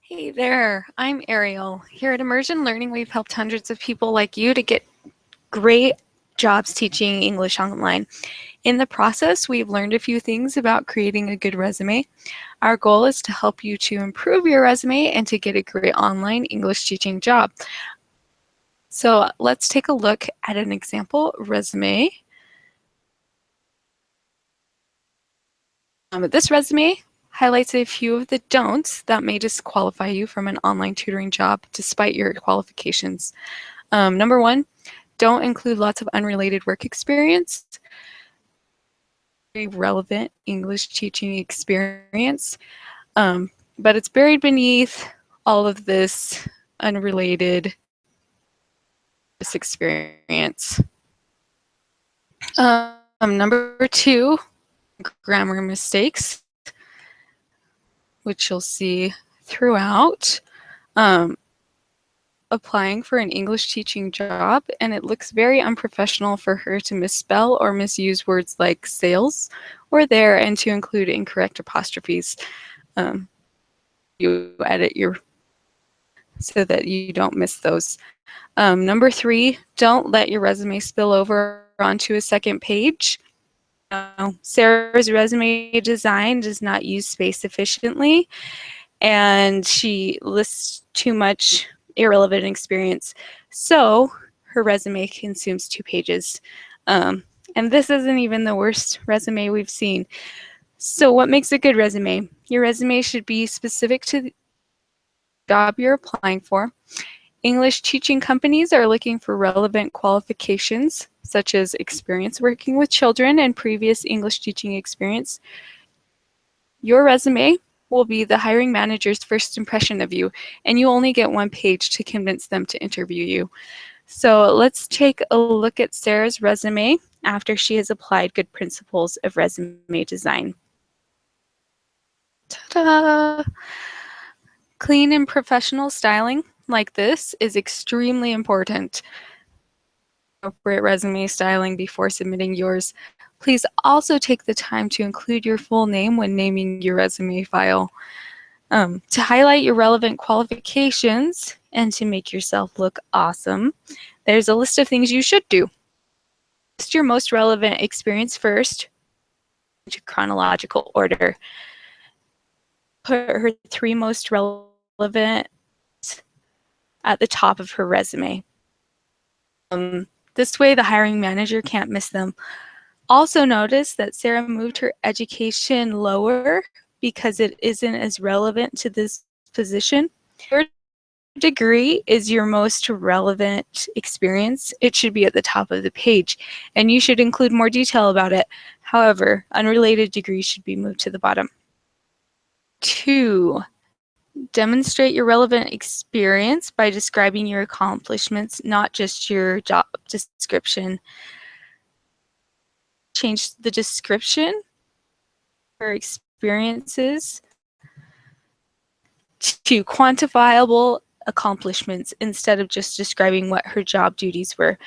Hey there, I'm Ariel. Here at Emmersion Learning, we've helped hundreds of people like you to get great jobs teaching English online. In the process, we've learned a few things about creating a good resume. Our goal is to help you to improve your resume and to get a great online English teaching job. So let's take a look at an example resume. This resume highlights a few of the don'ts that may disqualify you from an online tutoring job despite your qualifications. Number one, don't include lots of unrelated work experience. Very relevant English teaching experience, but it's buried beneath all of this unrelated experience. Number two, grammar mistakes, which you'll see throughout. Applying for an English teaching job, and it looks very unprofessional for her to misspell or misuse words like sales or there and to include incorrect apostrophes. You edit your so that you don't miss those. Number three, don't let your resume spill over onto a second page. Sarah's resume design does not use space efficiently, and she lists too much irrelevant experience. So her resume consumes 2 pages. And this isn't even the worst resume we've seen. So what makes a good resume? Your resume should be specific to the job you're applying for. English teaching companies are looking for relevant qualifications, such as experience working with children and previous English teaching experience. Your resume will be the hiring manager's first impression of you, and you only get 1 page to convince them to interview you. So let's take a look at Sarah's resume after she has applied good principles of resume design. Ta-da! Clean and professional styling like this is extremely important. Appropriate resume styling before submitting yours. Please also take the time to include your full name when naming your resume file. To highlight your relevant qualifications and to make yourself look awesome, there's a list of things you should do. List your most relevant experience first, into chronological order. Put her 3 most relevant at the top of her resume. This way the hiring manager can't miss them. Also notice that Sarah moved her education lower because it isn't as relevant to this position. Your degree is your most relevant experience. It should be at the top of the page, and you should include more detail about it. However, unrelated degrees should be moved to the bottom. 2, demonstrate your relevant experience by describing your accomplishments, not just your job description. Change the description for experiences to quantifiable accomplishments instead of just describing what her job duties were.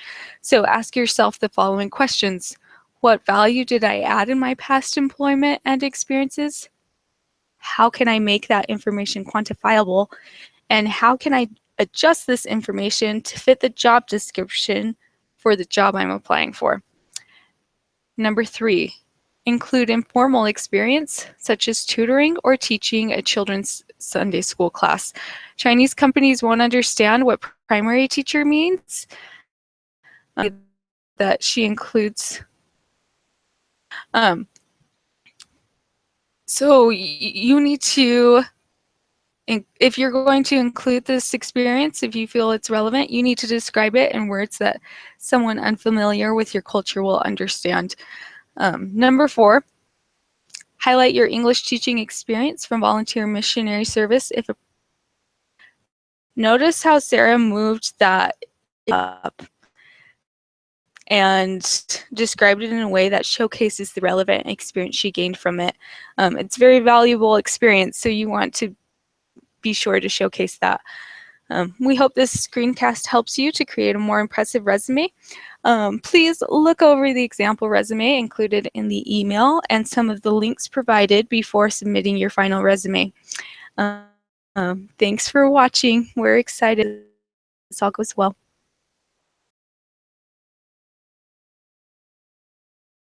So ask yourself the following questions. What value did I add in my past employment and experiences? How can I make that information quantifiable? And how can I adjust this information to fit the job description for the job I'm applying for? Number 3, include informal experience, such as tutoring or teaching a children's Sunday school class. Chinese companies won't understand what primary teacher means. That she includes. So you need to, if you're going to include this experience, if you feel it's relevant, you need to describe it in words that someone unfamiliar with your culture will understand. Number 4, highlight your English teaching experience from volunteer missionary service. Notice how Sarah moved that up and described it in a way that showcases the relevant experience she gained from it. It's very valuable experience, so you want to be sure to showcase that. We hope this screencast helps you to create a more impressive resume. Please look over the example resume included in the email and some of the links provided before submitting your final resume. Thanks for watching. We're excited this all goes well.